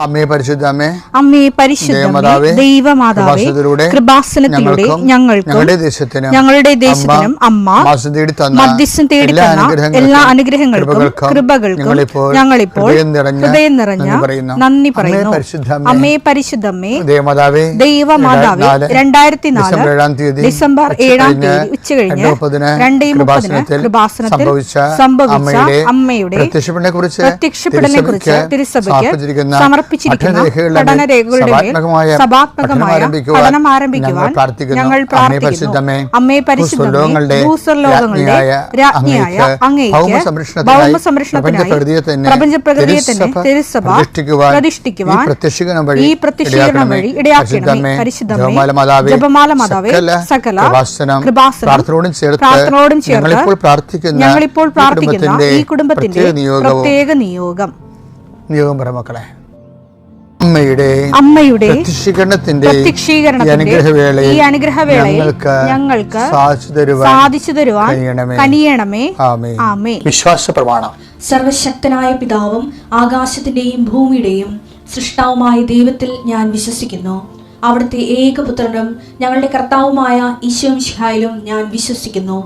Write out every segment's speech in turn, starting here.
അമ്മേ പരിശുദ്ധ അമ്മേ പരിശുദ്ധ ദൈവമാതാവേ, കൃപാസനത്തിലൂടെ ഞങ്ങളുടെ ദേശത്തിനും അമ്മ മധ്യസ്ഥം തേടി തന്ന എല്ലാ അനുഗ്രഹങ്ങൾക്കും കൃപകൾക്കും ഞങ്ങളിപ്പോൾ ഹൃദയം നിറഞ്ഞ നന്ദി പറയുന്നു. അമ്മേ പരിശുദ്ധമ്മേ ദൈവമാതാവേ, 2004 ഡിസംബർ 7 ഉച്ചകഴിഞ്ഞ് 2:30 കൃപാസനത്തിൽ സംഭവിച്ച അമ്മയുടെ പ്രത്യക്ഷപ്പെടലിനെ കുറിച്ച് തിരുസഭയ്ക്ക് സമർപ്പിച്ചിരിക്കുന്ന പഠനരേഖകളുടെ മേൽ സഭാത്മകമായ പഠനം ആരംഭിക്കുവാൻ ഞങ്ങൾ പ്രാർത്ഥിക്കുന്നു. അമ്മേ പരിശുദ്ധമേ, ഭൂസ്വർലോകങ്ങളുടെ രാജ്ഞിയായ അങ്ങേയ്ക്ക് ഭൗമസംരക്ഷണത്തിനായി പ്രപഞ്ചപ്രകൃതിയെ തന്നെ തിരുസഭ പ്രതിഷ്ഠിക്കുവാൻ ഈ പ്രത്യക്ഷീകരണം വഴി ഇടയാക്കണമേ. പരിശുദ്ധമേ, ജപമാല മാതാവേ, സകല കൃപാസനോടും ചേർത്ത് ഞങ്ങളിപ്പോൾ പ്രാർത്ഥിക്കുന്ന ഈ കുടുംബത്തിന്റെ പ്രത്യേക നിയോഗം മക്കളെ, അമ്മയുടെ പ്രത്യക്ഷീകരണത്തിന്റെ ഈ അനുഗ്രഹവേളയിൽ ഞങ്ങൾക്ക് സാധിച്ചു തരുവാൻ കനിയണമേ. ആമേൻ. വിശ്വാസ പ്രമാണം. സർവശക്തനായ പിതാവും ആകാശത്തിന്റെയും ഭൂമിയുടെയും സൃഷ്ടാവുമായ ദൈവത്തിൽ ഞാൻ വിശ്വസിക്കുന്നു. അവിടുത്തെ ഏകപുത്രനും ഞങ്ങളുടെ കർത്താവുമായ ഈശോ മിശിഹായിലും ഞാൻ വിശ്വസിക്കുന്നു.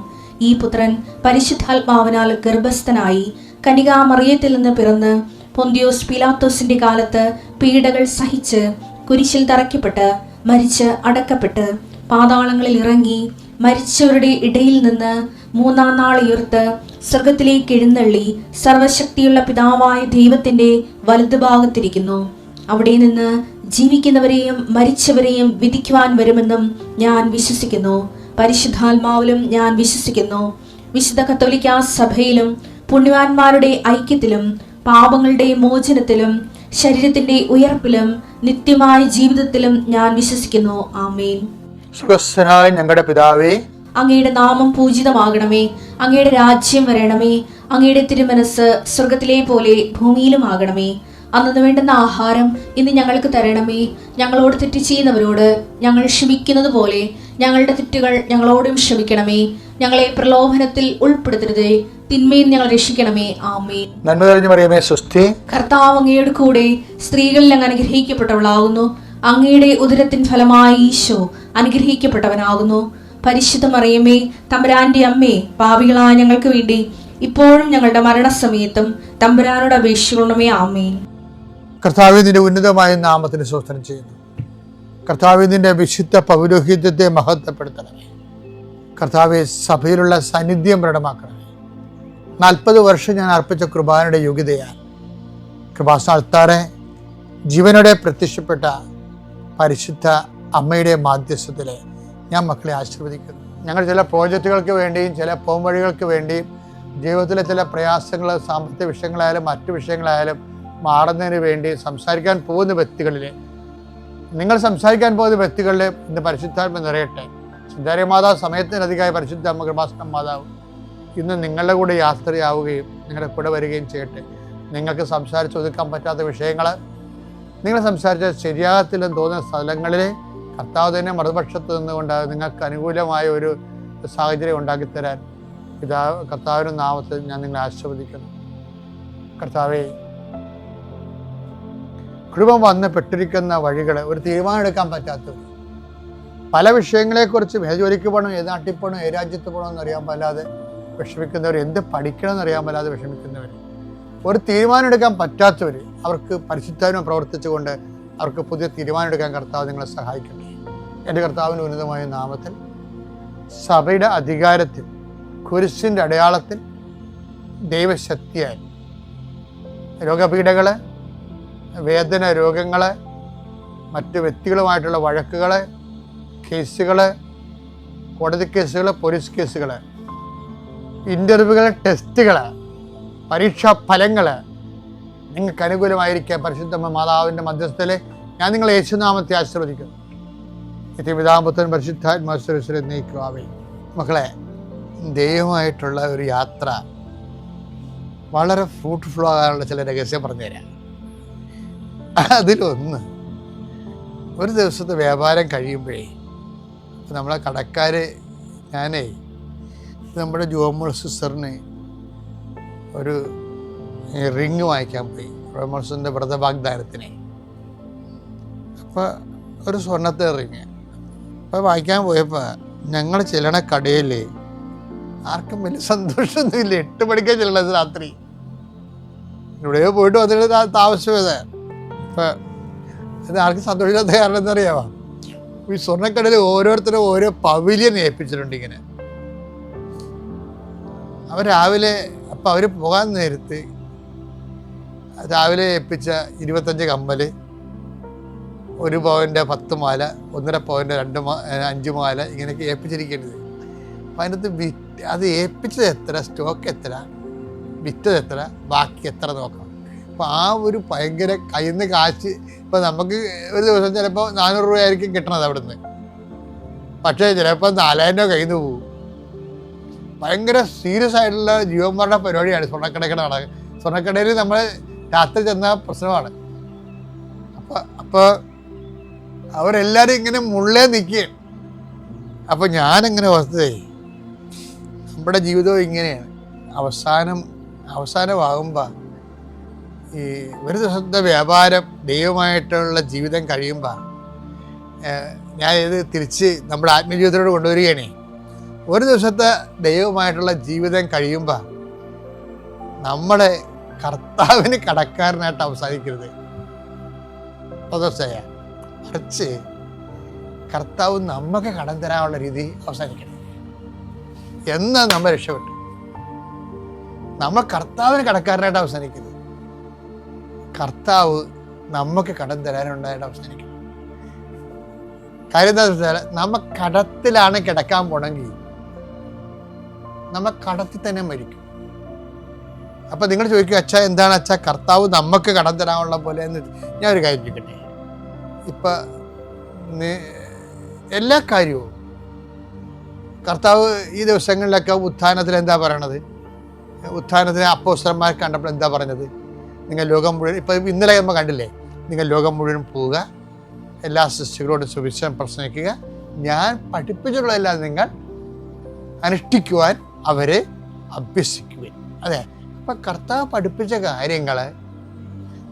ഈ പുത്രൻ പരിശുദ്ധാത്മാവിനാൽ ഗർഭസ്ഥനായി കന്യകാമറിയത്തിൽ നിന്ന് പിറന്ന് പൊന്തിയോസ് പീലാത്തോസിന്റെ കാലത്ത് പീഡകൾ സഹിച്ച് കുരിശിൽ തറയ്ക്കപ്പെട്ട് മരിച്ച് അടക്കപ്പെട്ട് പാതാളങ്ങളിൽ ഇറങ്ങി മരിച്ചവരുടെ ഇടയിൽ നിന്ന് 3-ാം നാൾ ഉയർത്ത് സ്വർഗത്തിലേക്ക് എഴുന്നള്ളി സർവശക്തിയുള്ള പിതാവായ ദൈവത്തിന്റെ വലതുഭാഗത്തിരിക്കുന്നു. അവിടെ നിന്ന് ജീവിക്കുന്നവരെയും മരിച്ചവരെയും വിധിക്കുവാൻ വരുമെന്നും ഞാൻ വിശ്വസിക്കുന്നു. പരിശുദ്ധാത്മാവിലും ഞാൻ വിശ്വസിക്കുന്നു. വിശുദ്ധ കത്തോലിക്കാ സഭയിലും പുണ്യവാന്മാരുടെ ഐക്യത്തിലും പാപങ്ങളുടെ മോചനത്തിലും ശരീരത്തിന്റെ ഉയർപ്പിലും നിത്യമായ ജീവിതത്തിലും ഞാൻ വിശ്വസിക്കുന്നു. ആമേൻ. സുഖസ്ഥനായ ഞങ്ങളുടെ പിതാവേ, അങ്ങയുടെ നാമം പൂജിതമാകണമേ. അങ്ങയുടെ രാജ്യം വരണമേ. അങ്ങയുടെ തിരുമനസ് സ്വർഗത്തിലെ പോലെ ഭൂമിയിലും ആകണമേ. അന്നു വേണ്ടുന്ന ആഹാരം ഇന്ന് ഞങ്ങൾക്ക് തരണമേ. ഞങ്ങളോട് തെറ്റ് ചെയ്യുന്നവരോട് ഞങ്ങൾ ക്ഷമിക്കുന്നത് പോലെ ഞങ്ങളുടെ തെറ്റുകൾ ഞങ്ങളോടും ക്ഷമിക്കണമേ. ഞങ്ങളെ പ്രലോഭനത്തിൽ ഉൾപ്പെടുത്തരുതേ, തിന്മയിൽ ഞങ്ങൾ രക്ഷിക്കണമേ. ആമേൻ. നന്മ നിറഞ്ഞ മറിയമേ, സ്വസ്തി. കർത്താവ് അങ്ങയുടെ കൂടെ സ്ത്രീകളിൽ അങ്ങ് അനുഗ്രഹിക്കപ്പെട്ടവളാകുന്നു. അങ്ങയുടെ ഉദരത്തിൻ ഫലമായി ഈശോ അനുഗ്രഹിക്കപ്പെട്ടവനാകുന്നു. പരിശുദ്ധ മറിയമേ, തമ്പുരാന്റെ അമ്മേ, പാപികളായ ഞങ്ങൾക്ക് വേണ്ടി ഇപ്പോഴും ഞങ്ങളുടെ മരണസമയത്തും തമ്പുരാനോട് അപേക്ഷിക്കണമേ. ആമേൻ. കർത്താവേ, നിന്റെ ഉന്നതമായ നാമത്തിന് സ്തോത്രം ചെയ്യുന്നു. കർത്താവേ, നിന്റെ വിശുദ്ധ പൗരോഹിത്യത്തെ മഹത്വപ്പെടുത്തണമേ. കർത്താവെ, സഭയിലുള്ള സാന്നിധ്യം പ്രകടമാക്കണമേ. 40 വർഷം ഞാൻ അർപ്പിച്ച കൃപാനയുടെ യോഗ്യതയാണ് കൃപാസ്ഥാനത്താറെ ജീവനോടെ പ്രത്യക്ഷപ്പെട്ട പരിശുദ്ധ അമ്മയുടെ മാധ്യസ്ഥത്തിലെ ഞാൻ മക്കളെ ആശീർവദിക്കുന്നു. ഞങ്ങൾ ചില പ്രോജക്റ്റുകൾക്ക് വേണ്ടിയും ചില പോംവഴികൾക്ക് വേണ്ടിയും ജീവിതത്തിലെ ചില പ്രയാസങ്ങൾ, സാമ്പത്തിക വിഷയങ്ങളായാലും മറ്റു വിഷയങ്ങളായാലും മാറുന്നതിന് വേണ്ടി സംസാരിക്കാൻ പോകുന്ന വ്യക്തികളിലെ നിങ്ങൾ സംസാരിക്കാൻ പോകുന്ന വ്യക്തികളിലെ ഇന്ന് പരിശുദ്ധാത്മ നിറയട്ടെ. സുന്ദരി മാതാവ് സമയത്തിനധികമായി പരിശുദ്ധ അമ്മ കൃപാസന മാതാവ് ഇന്ന് നിങ്ങളുടെ കൂടെ യാത്രയാവുകയും നിങ്ങളുടെ കൂടെ വരികയും ചെയ്യട്ടെ. നിങ്ങൾക്ക് സംസാരിച്ച് ഒതുക്കാൻ പറ്റാത്ത വിഷയങ്ങൾ, നിങ്ങൾ സംസാരിച്ച ശരിയാകത്തില്ലെന്ന് തോന്നുന്ന സ്ഥലങ്ങളിൽ കർത്താവ് തന്നെ മറുപക്ഷത്ത് നിന്നുകൊണ്ട് നിങ്ങൾക്ക് അനുകൂലമായ ഒരു സാഹചര്യം ഉണ്ടാക്കിത്തരാൻ കർത്താവിൻ്റെ നാമത്തിൽ ഞാൻ നിങ്ങളെ ആശീർവദിക്കുന്നു. കർത്താവേ, കുടുംബം വന്ന് പെട്ടിരിക്കുന്ന വഴികൾ ഒരു തീരുമാനം എടുക്കാൻ പറ്റാത്തവർ, പല വിഷയങ്ങളെക്കുറിച്ച് ഏത് ജോലിക്ക് പോകണം, ഏത് നാട്ടിൽ പോകണം, ഏത് രാജ്യത്ത് പോകണമെന്ന് അറിയാൻ പാടില്ലാതെ വിഷമിക്കുന്നവർ, എന്ത് പഠിക്കണമെന്ന് അറിയാൻ പാടില്ലാതെ വിഷമിക്കുന്നവർ, ഒരു തീരുമാനം എടുക്കാൻ പറ്റാത്തവർ, അവർക്ക് പരിശുദ്ധാത്മ പ്രവർത്തിച്ചുകൊണ്ട് അവർക്ക് പുതിയ തീരുമാനം എടുക്കാൻ കർത്താവ് നിങ്ങളെ സഹായിക്കട്ടെ. എൻ്റെ കർത്താവിൻ്റെ ഉന്നതമായ നാമത്തിൽ സഭയുടെ അധികാരത്തിൽ കുരിശിൻ്റെ അടയാളത്തിൽ ദൈവശക്തിയായി രോഗപീഠകൾ, വേദന രോഗങ്ങൾ, മറ്റ് വ്യക്തികളുമായിട്ടുള്ള വഴക്കുകൾ, കേസുകൾ, കോടതി കേസുകൾ, പോലീസ് കേസുകൾ, ഇൻ്റർവ്യൂകൾ, ടെസ്റ്റുകൾ, പരീക്ഷാ ഫലങ്ങൾ നിങ്ങൾക്ക് അനുകൂലമായിരിക്കാൻ പരിശുദ്ധ മാതാവിൻ്റെ മധ്യസ്ഥത്തിൽ ഞാൻ നിങ്ങളെ യേശുനാമത്തെ ആശീർവദിക്കുന്നു. പിതാപുത്രൻ പരിശുദ്ധാത്മാശ്വരശ്വരെ നയിക്കുവാവേ. മക്കളെ, ദൈവമായിട്ടുള്ള ഒരു യാത്ര വളരെ ഫ്രൂട്ട്ഫുൾ ആകാനുള്ള ചില രഹസ്യം പറഞ്ഞുതരാം. അതിലൊന്ന്, ഒരു ദിവസത്തെ വ്യാപാരം കഴിയുമ്പോഴേ നമ്മളെ കടക്കാർ, ഞാനേ നമ്മുടെ ജോമോൾ സിസ്റ്ററിന് ഒരു റിങ് വാങ്ങിക്കാൻ പോയി. ജോമോൾസിൻ്റെ വ്രതവാഗ്ദാനത്തിന് അപ്പോൾ ഒരു സ്വർണ്ണത്തെ റിങ്. അപ്പോൾ വായിക്കാൻ പോയപ്പോൾ ഞങ്ങൾ ചെല്ലണ കടയിൽ ആർക്കും വലിയ സന്തോഷമൊന്നുമില്ല. 8 മണിക്കാണ് ചെല്ലണത് രാത്രി. ഇവിടെയോ പോയിട്ട് വന്നിട്ട് താമസിച്ചത്. അപ്പം ഇത് ആർക്കും സന്തോഷമില്ലാത്ത കാരണം എന്താ അറിയാമോ? ഈ സ്വർണ്ണക്കടയിൽ ഓരോരുത്തരും ഓരോ പവിലിയൻ ഏൽപ്പിച്ചിട്ടുണ്ട് ഇങ്ങനെ. അവർ രാവിലെ അപ്പം അവർ പോകാൻ നേരത്ത് രാവിലെ ഏൽപ്പിച്ച 25 കമ്മൽ, 1 പവൻ്റെ 10 മാല, 1.5 പവൻ്റെ 5 മാല ഇങ്ങനെയൊക്കെ ഏൽപ്പിച്ചിരിക്കുന്നത്. അപ്പം അതിനകത്ത് അത് ഏൽപ്പിച്ചത് എത്ര, സ്റ്റോക്ക് എത്ര, വിറ്റത് എത്ര, ബാക്കി എത്ര നോക്കണം. അപ്പോൾ ആ ഒരു ഭയങ്കര കയ്യിൽ നിന്ന് കാശ്. ഇപ്പം നമുക്ക് ഒരു ദിവസം ചിലപ്പോൾ 400 രൂപയായിരിക്കും കിട്ടണത് അവിടുന്ന്. പക്ഷേ ചിലപ്പോൾ 4000 രൂപ കയ്യിൽ നിന്ന് പോകും. ഭയങ്കര സീരിയസ് ആയിട്ടുള്ള ജീവന്മാരുടെ പരിപാടിയാണ് സ്വർണ്ണക്കടയിൽ നടക്കുക. സ്വർണ്ണക്കടയിൽ നമ്മൾ രാത്രി ചെന്ന പ്രശ്നമാണ്. അപ്പോൾ അവരെല്ലാവരും ഇങ്ങനെ മുള്ളേ നിൽക്കുകയാണ്. അപ്പോൾ ഞാനിങ്ങനെ ഓർത്തതേ, നമ്മുടെ ജീവിതവും ഇങ്ങനെയാണ്. അവസാനമാകുമ്പോൾ ഈ ഒരു ദിവസത്തെ വ്യാപാരം ദൈവമായിട്ടുള്ള ജീവിതം കഴിയുമ്പോൾ ഞാൻ ഇത് തിരിച്ച് നമ്മുടെ ആത്മജീവിതത്തോട് കൊണ്ടുവരികയാണേ. ഒരു ദിവസത്തെ ദൈവമായിട്ടുള്ള ജീവിതം കഴിയുമ്പോൾ നമ്മളെ കർത്താവിന് കടക്കാരനായിട്ട് അവസാനിക്കരുത്. മറിച്ച് കർത്താവ് നമുക്ക് കടം തരാനുള്ള രീതി അവസാനിക്കണം. എന്നാ നമ്മൾ രക്ഷപ്പെട്ടു. നമ്മൾ കർത്താവിന് കടക്കാരനായിട്ട് അവസാനിക്കരുത്. കർത്താവ് നമുക്ക് കടം തരാനുണ്ടായിട്ട് അവസാനിക്കണം. കാര്യം എന്താ വെച്ചാൽ, നമ്മ കടത്തിലാണ് കിടക്കാൻ പോണെങ്കിൽ നമ്മ കടത്തിൽ തന്നെ മരിക്കും. അപ്പം നിങ്ങൾ ചോദിക്കും, അച്ഛാ എന്താണ് അച്ഛാ കർത്താവ് നമുക്ക് കടം തരാനുള്ള പോലെ എന്ന്. ഞാൻ ഒരു കാര്യം ചോദിക്കട്ടെ. ഇപ്പം എല്ലാ കാര്യവും കർത്താവ് ഈ ദിവസങ്ങളിലൊക്കെ ഉത്ഥാനത്തിൽ എന്താ പറയണത്? ഉത്ഥാനത്തിന് അപ്പോസ്തലന്മാർ കണ്ടപ്പോൾ എന്താ പറഞ്ഞത്? നിങ്ങൾ ലോകം മുഴുവൻ, ഇപ്പം ഇന്നലെ നമ്മൾ കണ്ടില്ലേ, നിങ്ങൾ ലോകം മുഴുവൻ പോവുക, എല്ലാ സൃഷ്ടികളോടും സുവിശേഷം പ്രസംഗിക്കുക, ഞാൻ പഠിപ്പിച്ചിട്ടുള്ളതെല്ലാം നിങ്ങൾ അനുഷ്ഠിക്കുവാൻ അവരെ അഭ്യസിക്കുവാൻ. അതെ, അപ്പം കർത്താവ് പഠിപ്പിച്ച കാര്യങ്ങൾ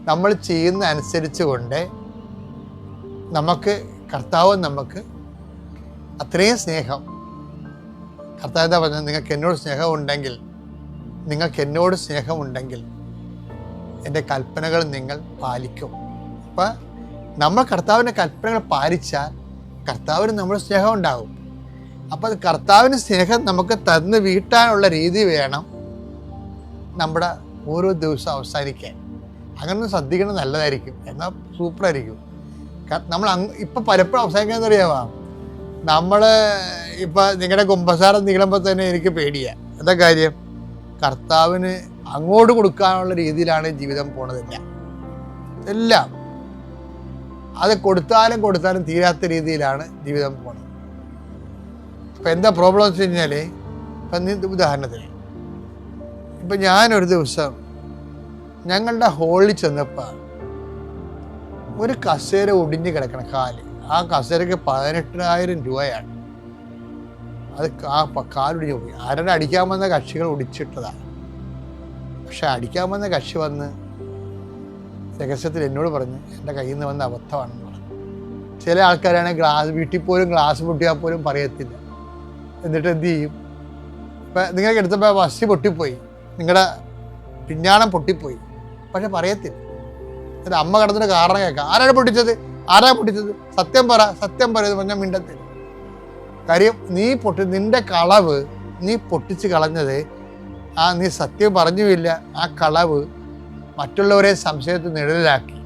നമ്മൾ ചെയ്യുന്ന അനുസരിച്ച് കൊണ്ട് കർത്താവ് നമുക്ക് അത്രയും സ്നേഹം. കർത്താവ് എന്താ പറഞ്ഞത്? നിങ്ങൾക്ക് എന്നോട് സ്നേഹമുണ്ടെങ്കിൽ എൻ്റെ കൽപ്പനകൾ നിങ്ങൾ പാലിക്കും. അപ്പം നമ്മൾ കർത്താവിൻ്റെ കൽപ്പനകൾ പാലിച്ചാൽ കർത്താവിന് നമ്മുടെ സ്നേഹം ഉണ്ടാകും. അപ്പം അത് കർത്താവിന് സ്നേഹം നമുക്ക് തന്ന് വീട്ടാനുള്ള രീതി വേണം നമ്മുടെ ഓരോ ദിവസം അവസാനിക്കാൻ. അങ്ങനെ ശ്രദ്ധിക്കണം, നല്ലതായിരിക്കും. എന്നാൽ സൂപ്പറായിരിക്കും. നമ്മൾ ഇപ്പം പലപ്പോഴും അവസാനിക്കാമെന്ന് അറിയാമോ? നമ്മൾ ഇപ്പം നിങ്ങളുടെ കുമ്പസാരം നീളുമ്പോൾ തന്നെ എനിക്ക് പേടിയാണ്. എന്താ കാര്യം? കർത്താവിന് അങ്ങോട്ട് കൊടുക്കാനുള്ള രീതിയിലാണ് ജീവിതം പോണതില്ല. എല്ലാം അത് കൊടുത്താലും തീരാത്ത രീതിയിലാണ് ജീവിതം പോണത്. അപ്പം എന്താ പ്രോബ്ലം എന്ന് വെച്ച് കഴിഞ്ഞാൽ, ഇപ്പം ഉദാഹരണത്തിന് ഇപ്പം ഞാനൊരു ദിവസം ഞങ്ങളുടെ ഹോളിൽ ചെന്നപ്പോൾ ഒരു കസേര ഒടിഞ്ഞ് കിടക്കണം കാല്. ആ കസേരയ്ക്ക് 18,000 രൂപയാണ്. അത് കാലൊടിഞ്ഞ് പോയി. ആരുടെ അടിക്കാൻ വന്ന കക്ഷികൾ ഒടിച്ചിട്ടതാണ്. പക്ഷെ അടിക്കാൻ വന്ന കക്ഷി വന്ന് രഹസ്യത്തിൽ എന്നോട് പറഞ്ഞു, എൻ്റെ കയ്യിൽ നിന്ന് വന്ന അബദ്ധമാണെന്ന് പറഞ്ഞു. ചില ആൾക്കാരാണെങ്കിൽ വീട്ടിൽ പോലും ഗ്ലാസ് പൊട്ടിയാൽ പോലും പറയത്തില്ല. എന്നിട്ട് എന്ത് ചെയ്യും? ഇപ്പം നിങ്ങൾക്ക് എടുത്തപ്പോൾ വസ്തി പൊട്ടിപ്പോയി, നിങ്ങളുടെ പിഞ്ഞാണം പൊട്ടിപ്പോയി, പക്ഷെ പറയത്തില്ല. എന്നിട്ട് അമ്മ കിടന്നിട്ട് കാരണം കേൾക്കാം, ആരാ പൊട്ടിച്ചത് സത്യം പറ എന്ന് പറഞ്ഞാൽ മിണ്ടത്തില്ല. കാര്യം നിന്റെ കളവ് നീ പൊട്ടിച്ച് കളഞ്ഞത്, നീ സത്യം പറഞ്ഞുമില്ല, ആ കളവ് മറ്റുള്ളവരെ സംശയത്തിൽ നിഴലാക്കി.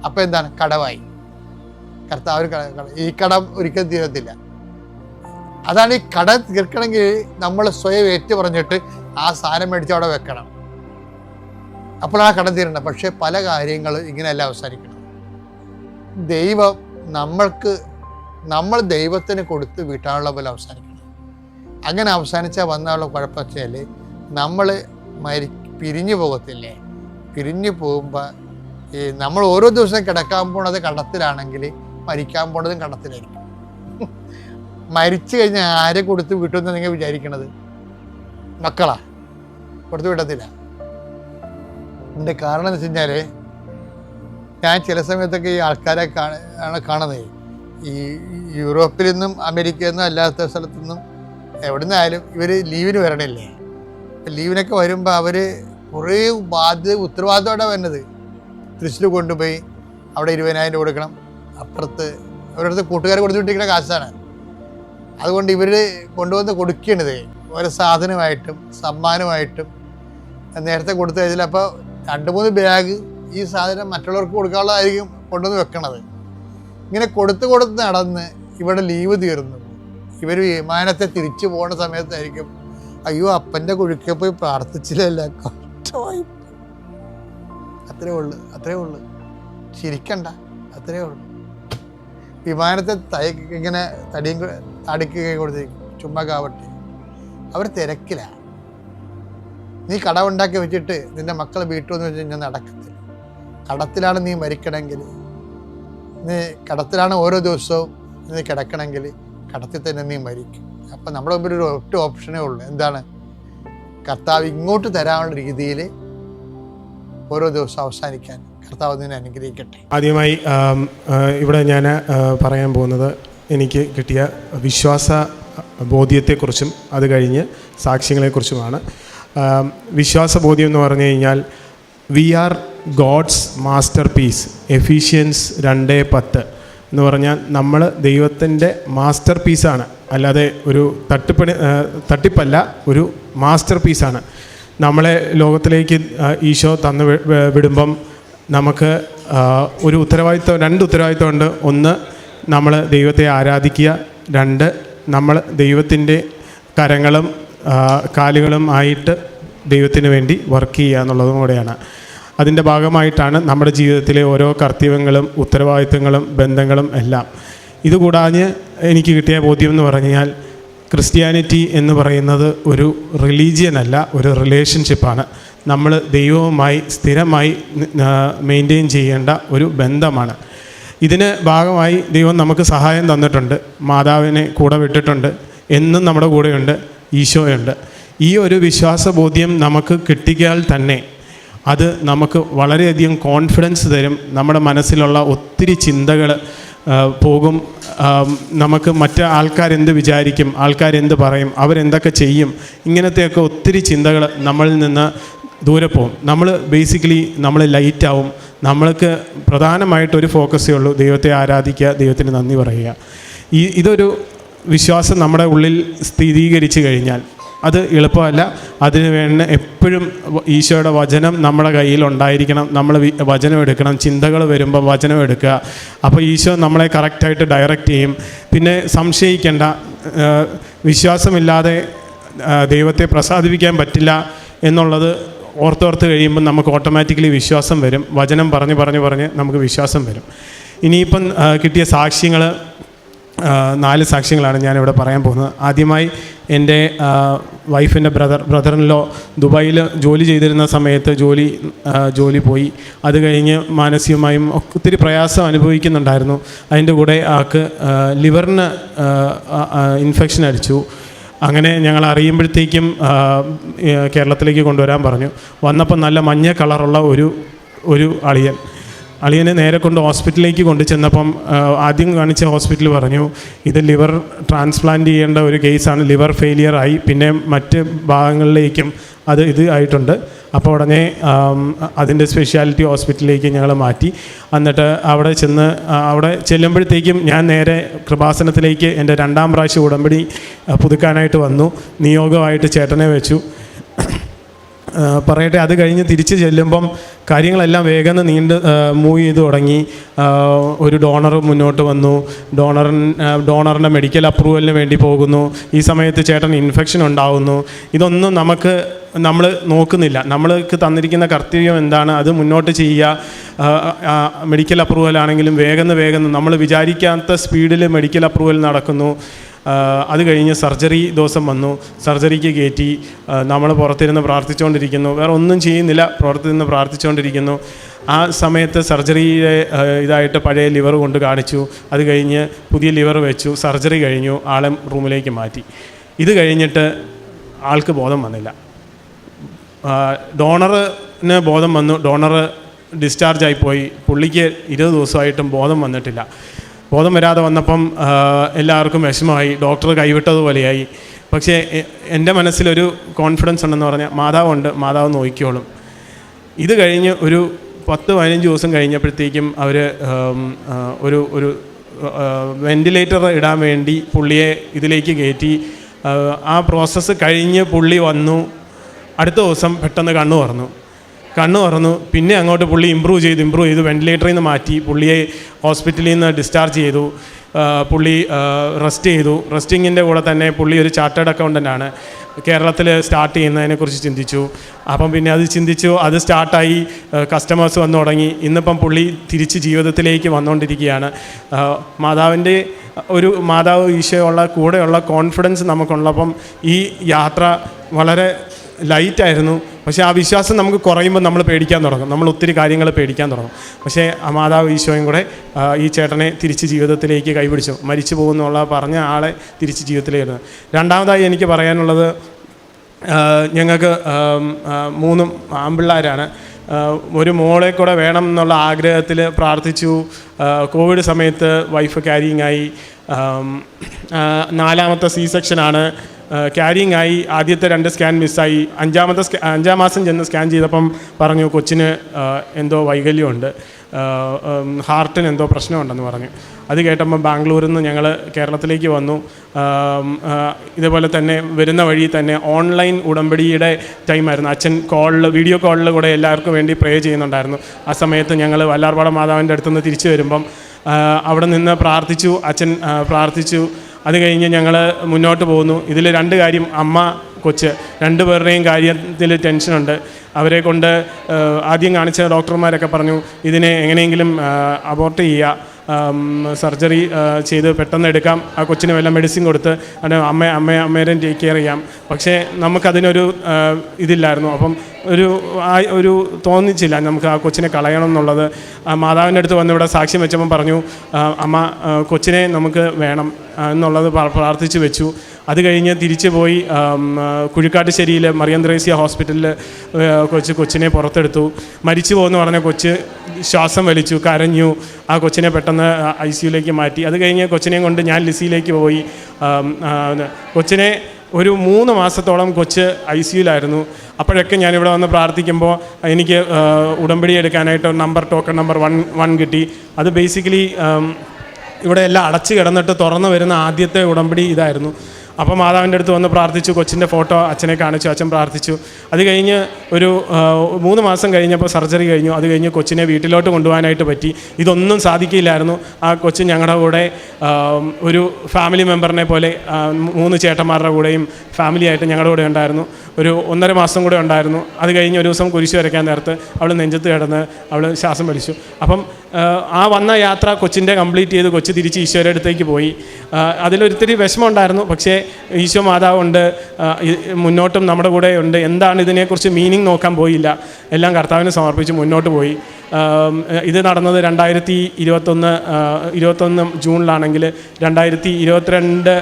അപ്പം എന്താണ്? കടമായി. കർത്താവ് ഈ കടം ഒരിക്കലും തീരത്തില്ല. അതാണ് ഈ കടം തീർക്കണമെങ്കിൽ നമ്മൾ സ്വയം ഏറ്റു പറഞ്ഞിട്ട് ആ സാധനം മേടിച്ച് അവിടെ വെക്കണം. അപ്പോൾ ആ കടം തീരണം. പക്ഷേ പല കാര്യങ്ങളും ഇങ്ങനെയല്ല അവസാനിക്കണം. ദൈവം നമ്മൾ ദൈവത്തിന് കൊടുത്ത് വീട്ടാനുള്ള പോലെ അവസാനിക്കണം. അങ്ങനെ അവസാനിച്ചാൽ വന്നുള്ള കുഴപ്പം വെച്ചാൽ നമ്മൾ പിരിഞ്ഞു പോകത്തില്ലേ? പിരിഞ്ഞു പോകുമ്പോൾ നമ്മൾ ഓരോ ദിവസം കിടക്കാൻ പോണത് കടത്തിലാണെങ്കിൽ മരിക്കാൻ പോണതും കടത്തിലായിരിക്കും. മരിച്ചു കഴിഞ്ഞാൽ ആരെ കൊടുത്ത് വിട്ടുമെന്ന് നിങ്ങൾ വിചാരിക്കണത്? മക്കളാ കൊടുത്ത് വിടത്തില്ല. ഇതിൻ്റെ കാരണം എന്ന് വെച്ച് കഴിഞ്ഞാൽ ഞാൻ ചില സമയത്തൊക്കെ ഈ ആൾക്കാരെ കാണുന്നത് ഈ യൂറോപ്പിൽ നിന്നും അമേരിക്കയിൽ നിന്നും അല്ലാത്ത സ്ഥലത്തു നിന്നും എവിടെ നിന്നായാലും ഇവർ ലീവിന് വരണില്ലേ. ലീവിനൊക്കെ വരുമ്പോൾ അവർ കുറേ ഉത്തരവാദിത്തമായിട്ടാണ് വരുന്നത്. തൃശ്ശൂർ കൊണ്ടുപോയി അവിടെ 20,000 കൊടുക്കണം, അപ്പുറത്ത് അവരടുത്ത് കൂട്ടുകാർ കൊടുത്തുകൊണ്ടിരിക്കുന്ന കാശാണ്. അതുകൊണ്ട് ഇവർ കൊണ്ടുവന്ന് കൊടുക്കണത് ഓരോ സാധനമായിട്ടും സമ്മാനമായിട്ടും നേരത്തെ കൊടുത്തു കഴിഞ്ഞാൽ അപ്പോൾ 2-3 ബാഗ് ഈ സാധനം മറ്റുള്ളവർക്ക് കൊടുക്കാനുള്ളതായിരിക്കും കൊണ്ടുവന്ന് വെക്കണത്. ഇങ്ങനെ കൊടുത്ത് നടന്ന് ഇവിടെ ലീവ് തീർന്നു. ഇവർ വിമാനത്തെ തിരിച്ചു പോകുന്ന സമയത്തായിരിക്കും അയ്യോ അപ്പൻ്റെ കുഴിക്കെ പോയി പ്രാർത്ഥിച്ചില്ലല്ല, അത്രേ ഉള്ളു, ചിരിക്കണ്ട, അത്രേ ഉള്ളു. വിമാനത്തെ ഇങ്ങനെ തടിക്കുക കൊടുത്തിരിക്കും, ചുമ്മാ കാവട്ടെ. അവർ തിരക്കിലാണ്. നീ കടമുണ്ടാക്കി വെച്ചിട്ട് നിന്റെ മക്കളെ വീട്ടുമെന്ന് വെച്ച് കഴിഞ്ഞാൽ നടക്കത്തില്ല. കടത്തിലാണ് നീ മരിക്കണമെങ്കിൽ, നീ കടത്തിലാണ് ഓരോ ദിവസവും നീ കിടക്കണമെങ്കിൽ കടത്തിൽ തന്നെ നീ മരിക്കും. അപ്പം നമ്മുടെ മുമ്പിൽ ഒരു ഒറ്റ ഓപ്ഷനേ ഉള്ളൂ. എന്താണ്? കർത്താവ് ഇങ്ങോട്ട് തരാനുള്ള രീതിയിൽ ഓരോ ദിവസം അവസാനിക്കാൻ കർത്താവ് നിന്നെ അനുഗ്രഹിക്കട്ടെ. ആദ്യമായി ഇവിടെ ഞാൻ പറയാൻ പോകുന്നത് എനിക്ക് കിട്ടിയ വിശ്വാസ ബോധ്യത്തെക്കുറിച്ചും അത് കഴിഞ്ഞ് സാക്ഷ്യങ്ങളെക്കുറിച്ചുമാണ്. വിശ്വാസബോധ്യം എന്ന് പറഞ്ഞു കഴിഞ്ഞാൽ we are God's masterpiece. Ephesians 2:10 എന്ന് പറഞ്ഞാൽ നമ്മൾ ദൈവത്തിൻ്റെ മാസ്റ്റർ പീസാണ്, അല്ലാതെ ഒരു തട്ടിപ്പല്ല, ഒരു മാസ്റ്റർ പീസാണ്. നമ്മളെ ലോകത്തിലേക്ക് ഈശോ തന്നു വിടുമ്പം നമുക്ക് ഒരു ഉത്തരവാദിത്വം, 2 ഉത്തരവാദിത്വമുണ്ട്. ഒന്ന്, നമ്മൾ ദൈവത്തെ ആരാധിക്കുക. 2, നമ്മൾ ദൈവത്തിൻ്റെ കരങ്ങളും കാലുകളും ആയിട്ട് ദൈവത്തിന് വേണ്ടി വർക്ക് ചെയ്യുക എന്നുള്ളതും കൂടെയാണ്. അതിൻ്റെ ഭാഗമായിട്ടാണ് നമ്മുടെ ജീവിതത്തിലെ ഓരോ കർത്തവ്യങ്ങളും ഉത്തരവാദിത്വങ്ങളും ബന്ധങ്ങളും എല്ലാം. ഇതുകൂടാഞ്ഞ് എനിക്ക് കിട്ടിയ ബോധ്യം എന്ന് പറഞ്ഞാൽ ക്രിസ്ത്യാനിറ്റി എന്ന് പറയുന്നത് ഒരു റിലീജിയൻ അല്ല, ഒരു റിലേഷൻഷിപ്പാണ്. നമ്മൾ ദൈവവുമായി സ്ഥിരമായി മെയിൻറ്റെയിൻ ചെയ്യേണ്ട ഒരു ബന്ധമാണ്. ഇതിന് ഭാഗമായി ദൈവം നമുക്ക് സഹായം തന്നിട്ടുണ്ട്. മാതാവിനെ കൂടെ വിട്ടിട്ടുണ്ട്, എന്നും നമ്മുടെ കൂടെയുണ്ട്, ഈശോയുണ്ട്. ഈ ഒരു വിശ്വാസബോധ്യം നമുക്ക് കിട്ടിയാൽ തന്നെ അത് നമുക്ക് വളരെയധികം കോൺഫിഡൻസ് തരും. നമ്മുടെ മനസ്സിലുള്ള ഒത്തിരി ചിന്തകൾ പോകും. നമുക്ക് മറ്റ് ആൾക്കാരെന്ത് വിചാരിക്കും, ആൾക്കാരെന്ത് പറയും, അവരെന്തൊക്കെ ചെയ്യും, ഇങ്ങനത്തെയൊക്കെ ഒത്തിരി ചിന്തകൾ നമ്മളിൽ നിന്ന് ദൂരെ പോകും. നമ്മൾ ബേസിക്കലി ലൈറ്റാവും. നമ്മൾക്ക് പ്രധാനമായിട്ടൊരു ഫോക്കസേ ഉള്ളൂ, ദൈവത്തെ ആരാധിക്കുക, ദൈവത്തിന് നന്ദി പറയുക. ഇതൊരു വിശ്വാസം നമ്മുടെ ഉള്ളിൽ സ്ഥിരീകരിച്ചു കഴിഞ്ഞാൽ അത് എളുപ്പമല്ല. അതിന് വേണ്ടി എപ്പോഴും ഈശോയുടെ വചനം നമ്മുടെ കയ്യിൽ ഉണ്ടായിരിക്കണം. നമ്മൾ വചനം എടുക്കണം. ചിന്തകൾ വരുമ്പോൾ വചനം എടുക്കുക. അപ്പോൾ ഈശോ നമ്മളെ കറക്റ്റായിട്ട് ഡയറക്റ്റ് ചെയ്യും. പിന്നെ സംശയിക്കേണ്ട, വിശ്വാസമില്ലാതെ ദൈവത്തെ പ്രസാദിപ്പിക്കാൻ പറ്റില്ല എന്നുള്ളത് ഓർത്തോർത്ത് കഴിയുമ്പോൾ നമുക്ക് ഓട്ടോമാറ്റിക്കലി വിശ്വാസം വരും. വചനം പറഞ്ഞ് നമുക്ക് വിശ്വാസം വരും. ഇനിയിപ്പം കിട്ടിയ സാക്ഷ്യങ്ങൾ 4 സാക്ഷ്യങ്ങളാണ് ഞാനിവിടെ പറയാൻ പോകുന്നത്. ആദ്യമായി എൻ്റെ വൈഫിൻ്റെ ബ്രദറിൻലോ ദുബായിൽ ജോലി ചെയ്തിരുന്ന സമയത്ത് ജോലി പോയി. അത് കഴിഞ്ഞ് മാനസികമായും ഒത്തിരി പ്രയാസം അനുഭവിക്കുന്നുണ്ടായിരുന്നു. അതിൻ്റെ കൂടെ ആൾക്ക് ലിവറിന് ഇൻഫെക്ഷൻ അടിച്ചു. അങ്ങനെ ഞങ്ങൾ അറിയുമ്പോഴത്തേക്കും കേരളത്തിലേക്ക് കൊണ്ടുവരാൻ പറഞ്ഞു. വന്നപ്പോൾ നല്ല മഞ്ഞ കളറുള്ള ഒരു അളിയനെ നേരെ കൊണ്ട് ഹോസ്പിറ്റലിലേക്ക് കൊണ്ടു ചെന്നപ്പം ആദ്യം കാണിച്ച ഹോസ്പിറ്റൽ പറഞ്ഞു ഇത് ലിവർ ട്രാൻസ്പ്ലാന്റ് ചെയ്യേണ്ട ഒരു കേസാണ്, ലിവർ ഫെയിലിയർ ആയി, പിന്നെ മറ്റ് ഭാഗങ്ങളിലേക്കും ഇത് ആയിട്ടുണ്ട്. അപ്പോൾ ഉടനെ അതിൻ്റെ സ്പെഷ്യാലിറ്റി ഹോസ്പിറ്റലിലേക്ക് ഞങ്ങൾ മാറ്റി. എന്നിട്ട് അവിടെ ചെല്ലുമ്പോഴത്തേക്കും ഞാൻ നേരെ കൃപാസനത്തിലേക്ക് എൻ്റെ 2ാം പ്രാവശ്യം ഉടമ്പടി പുതുക്കാനായിട്ട് വന്നു. നിയോഗമായിട്ട് ചേട്ടനെ വെച്ചു. പറയട്ടെ, അത് കഴിഞ്ഞ് തിരിച്ച് ചെല്ലുമ്പം കാര്യങ്ങളെല്ലാം വേഗം മൂവ് ചെയ്ത് തുടങ്ങി. ഒരു ഡോണർ മുന്നോട്ട് വന്നു. ഡോണറിൻ്റെ മെഡിക്കൽ അപ്രൂവലിന് വേണ്ടി പോകുന്നു. ഈ സമയത്ത് ചേട്ടൻ ഇൻഫെക്ഷൻ ഉണ്ടാകുന്നു. ഇതൊന്നും നമ്മൾ നോക്കുന്നില്ല. നമ്മൾക്ക് തന്നിരിക്കുന്ന കർത്തവ്യം എന്താണ്, അത് മുന്നോട്ട് ചെയ്യുക. മെഡിക്കൽ അപ്രൂവലാണെങ്കിലും വേഗം നമ്മൾ വിചാരിക്കാത്ത സ്പീഡിൽ മെഡിക്കൽ അപ്രൂവൽ നടക്കുന്നു. അത് കഴിഞ്ഞ് സർജറി ദിവസം വന്നു. സർജറിക്ക് കയറ്റി. നമ്മൾ പുറത്തിരുന്ന് പ്രാർത്ഥിച്ചുകൊണ്ടിരിക്കുന്നു. വേറെ ഒന്നും ചെയ്യുന്നില്ല, പുറത്തിരുന്ന് പ്രാർത്ഥിച്ചുകൊണ്ടിരിക്കുന്നു. ആ സമയത്ത് സർജറിയുടെ ഇതായിട്ട് പഴയ ലിവർ കൊണ്ട് കാണിച്ചു. അത് കഴിഞ്ഞ് പുതിയ ലിവർ വെച്ചു. സർജറി കഴിഞ്ഞു. ആളെ റൂമിലേക്ക് മാറ്റി. ഇത് കഴിഞ്ഞിട്ട് ആൾക്ക് ബോധം വന്നില്ല. ഡോണറിന് ബോധം വന്നു. ഡോണർ ഡിസ്ചാർജായിപ്പോയി. പുള്ളിക്ക് 20 ദിവസമായിട്ടും ബോധം വന്നിട്ടില്ല. ബോധം വരാതെ വന്നപ്പം എല്ലാവർക്കും വിഷമമായി, ഡോക്ടർ കൈവിട്ടതുപോലെയായി. പക്ഷേ എൻ്റെ മനസ്സിലൊരു കോൺഫിഡൻസ് ഉണ്ടെന്ന് പറഞ്ഞാൽ മാതാവുണ്ട്, മാതാവ് നോക്കിക്കോളും. ഇത് കഴിഞ്ഞ് ഒരു 10-15 ദിവസം കഴിഞ്ഞപ്പോഴത്തേക്കും അവർ ഒരു വെൻറ്റിലേറ്റർ ഇടാൻ വേണ്ടി പുള്ളിയെ ഇതിലേക്ക് കയറ്റി. ആ പ്രോസസ്സ് കഴിഞ്ഞ് പുള്ളി വന്നു. അടുത്ത ദിവസം പെട്ടെന്ന് കണ്ണു തുറന്നു. പിന്നെ അങ്ങോട്ട് പുള്ളി ഇമ്പ്രൂവ് ചെയ്ത് വെൻറ്റിലേറ്ററിൽ നിന്ന് മാറ്റി പുള്ളിയെ ഹോസ്പിറ്റലിൽ നിന്ന് ഡിസ്ചാർജ് ചെയ്തു. പുള്ളി റെസ്റ്റ് ചെയ്തു. റെസ്റ്റിങ്ങിൻ്റെ കൂടെ തന്നെ പുള്ളി ഒരു ചാർട്ടേഡ് അക്കൗണ്ടൻ്റാണ്. കേരളത്തിൽ സ്റ്റാർട്ട് ചെയ്യുന്നതിനെക്കുറിച്ച് ചിന്തിച്ചു. അപ്പം പിന്നെ അത് സ്റ്റാർട്ടായി, കസ്റ്റമേഴ്സ് വന്നു തുടങ്ങി. ഇന്നിപ്പം പുള്ളി തിരിച്ച് ജീവിതത്തിലേക്ക് വന്നുകൊണ്ടിരിക്കുകയാണ്. മാതാവിൻ്റെ മാതാവ് ഈശോയുള്ള കൂടെയുള്ള കോൺഫിഡൻസ് നമുക്കുള്ളപ്പം ഈ യാത്ര വളരെ ലൈറ്റായിരുന്നു. പക്ഷേ ആ വിശ്വാസം നമുക്ക് കുറയുമ്പോൾ നമ്മൾ പേടിക്കാൻ തുടങ്ങും, നമ്മൾ ഒത്തിരി കാര്യങ്ങൾ പേടിക്കാൻ തുടങ്ങും. പക്ഷേ ആ മാതാവ് ഈശോയും കൂടെ ഈ ചേട്ടനെ തിരിച്ച് ജീവിതത്തിലേക്ക് കൈപിടിച്ചു. മരിച്ചു പോകുന്നുള്ള പറഞ്ഞ ആളെ തിരിച്ച് ജീവിതത്തിലേക്ക് വരുന്നത്. രണ്ടാമതായി എനിക്ക് പറയാനുള്ളത്, ഞങ്ങൾക്ക് 3 ആൺപിള്ളേരാണ്. ഒരു മോളെ കൂടെ വേണം എന്നുള്ള ആഗ്രഹത്തിൽ പ്രാർത്ഥിച്ചു. കോവിഡ് സമയത്ത് വൈഫ് ക്യാരിയിങ് ആയി. 4ാമത്തെ C-സെക്ഷനാണ്. ക്യാരിയിങ് ആയി. ആദ്യത്തെ 2 സ്കാൻ മിസ്സായി. 5-ാം മാസം ചെന്ന് സ്കാൻ ചെയ്തപ്പം പറഞ്ഞു കൊച്ചിന് എന്തോ വൈകല്യമുണ്ട്, ഹാർട്ടിന് എന്തോ പ്രശ്നമുണ്ടെന്ന് പറഞ്ഞു. അത് കേട്ടപ്പം ബാംഗ്ലൂരിൽ നിന്ന് ഞങ്ങൾ കേരളത്തിലേക്ക് വന്നു. ഇതേപോലെ തന്നെ വരുന്ന വഴി തന്നെ ഓൺലൈൻ ഉടമ്പടിയുടെ ടൈമായിരുന്നു. അച്ഛൻ വീഡിയോ കോളിൽ കൂടെ എല്ലാവർക്കും വേണ്ടി പ്രേ ചെയ്യുന്നുണ്ടായിരുന്നു. ആ സമയത്ത് ഞങ്ങൾ വല്ലാർപാട മാതാവിൻ്റെ അടുത്തുനിന്ന് തിരിച്ചു വരുമ്പം അവിടെ നിന്ന് പ്രാർത്ഥിച്ചു. അച്ഛൻ പ്രാർത്ഥിച്ചു. അത് കഴിഞ്ഞ് ഞങ്ങൾ മുന്നോട്ട് പോകുന്നു. ഇതിൽ 2 കാര്യം, അമ്മ കൊച്ച് 2 പേരുടെയും കാര്യത്തിൽ ടെൻഷനുണ്ട്. അവരെ കൊണ്ട് ആദ്യം കാണിച്ച ഡോക്ടർമാരൊക്കെ പറഞ്ഞു ഇതിനെ എങ്ങനെയെങ്കിലും അബോർട്ട് ചെയ്യുക, സർജറി ചെയ്ത് പെട്ടെന്ന് എടുക്കാം, ആ കൊച്ചിന് വല്ല മെഡിസിൻ കൊടുത്ത് അമ്മേരെ ടേക്ക് കെയർ ചെയ്യാം. പക്ഷേ നമുക്കതിനൊരു ഇതില്ലായിരുന്നു. അപ്പം ഒരു തോന്നിച്ചില്ല നമുക്ക് ആ കൊച്ചിനെ കളയണം എന്നുള്ളത്. മാതാവിൻ്റെ അടുത്ത് വന്ന് ഇവിടെ സാക്ഷ്യം വെച്ചപ്പം പറഞ്ഞു അമ്മ കൊച്ചിനെ നമുക്ക് വേണം എന്നുള്ളത് പ്രാർത്ഥിച്ച് വെച്ചു. അത് കഴിഞ്ഞ് തിരിച്ചു പോയി കുഴിക്കാട്ടുശ്ശേരിയിലെ മറിയം ത്രേസ്യ ഹോസ്പിറ്റലിൽ കൊച്ചിനെ പുറത്തെടുത്തു. മരിച്ചു പോകുമെന്ന് പറഞ്ഞ കൊച്ച് ശ്വാസം വലിച്ചു, കരഞ്ഞു. ആ കൊച്ചിനെ പെട്ടെന്ന് ICUയിലേക്ക് മാറ്റി. അത് കഴിഞ്ഞ് കൊച്ചിനെയും കൊണ്ട് ഞാൻ ലിസിയിലേക്ക് പോയി. കൊച്ചിനെ ഒരു 3 മാസത്തോളം കൊച്ച് ICUയിലായിരുന്നു. അപ്പോഴൊക്കെ ഞാനിവിടെ വന്ന് പ്രാർത്ഥിക്കുമ്പോൾ എനിക്ക് ഉടമ്പടി എടുക്കാനായിട്ട് ടോക്കൺ നമ്പർ 1 കിട്ടി. അത് ബേസിക്കലി ഇവിടെ എല്ലാം അടച്ചു കിടന്നിട്ട് തുറന്നു വരുന്ന ആദ്യത്തെ ഉടമ്പടി ഇതായിരുന്നു. അപ്പോൾ മാതാവിൻ്റെ അടുത്ത് വന്ന് പ്രാർത്ഥിച്ചു. കൊച്ചിൻ്റെ ഫോട്ടോ അച്ഛനെ കാണിച്ചു. അച്ഛൻ പ്രാർത്ഥിച്ചു. അത് കഴിഞ്ഞ് ഒരു 3 മാസം കഴിഞ്ഞപ്പോൾ സർജറി കഴിഞ്ഞു. അത് കഴിഞ്ഞ് കൊച്ചിനെ വീട്ടിലോട്ട് കൊണ്ടുപോകാനായിട്ട് പറ്റി. ഇതൊന്നും സാധിക്കില്ലായിരുന്നു. ആ കൊച്ച് ഞങ്ങളുടെ കൂടെ ഒരു ഫാമിലി മെമ്പറിനെ പോലെ 3 ചേട്ടന്മാരുടെ കൂടെയും ഫാമിലിയായിട്ട് ഞങ്ങളുടെ കൂടെ ഉണ്ടായിരുന്നു. ഒരു 1.5 മാസം കൂടെ ഉണ്ടായിരുന്നു. അത് കഴിഞ്ഞ് ഒരു ദിവസം കുരിശ് വരയ്ക്കാൻ നേരത്ത് അവൾ നെഞ്ചത്ത് കിടന്ന് അവൾ ശ്വാസം വലിച്ചു. അപ്പം ആ വന്ന യാത്ര കൊച്ചിൻ്റെ കംപ്ലീറ്റ് ചെയ്ത് കൊച്ച് തിരിച്ച് ഈശോയുടെ അടുത്തേക്ക് പോയി. അതിലൊരിത്തിരി വിഷമമുണ്ടായിരുന്നു. പക്ഷേ ഈശോ മാതാവുണ്ട്, മുന്നോട്ടും നമ്മുടെ കൂടെ ഉണ്ട്. എന്താണ് ഇതിനെക്കുറിച്ച് മീനിങ് നോക്കാൻ പോയില്ല, എല്ലാം കർത്താവിന് സമർപ്പിച്ച് മുന്നോട്ട് പോയി. ഇത് നടന്നത് 2021 ജൂണിലാണെങ്കിൽ 2022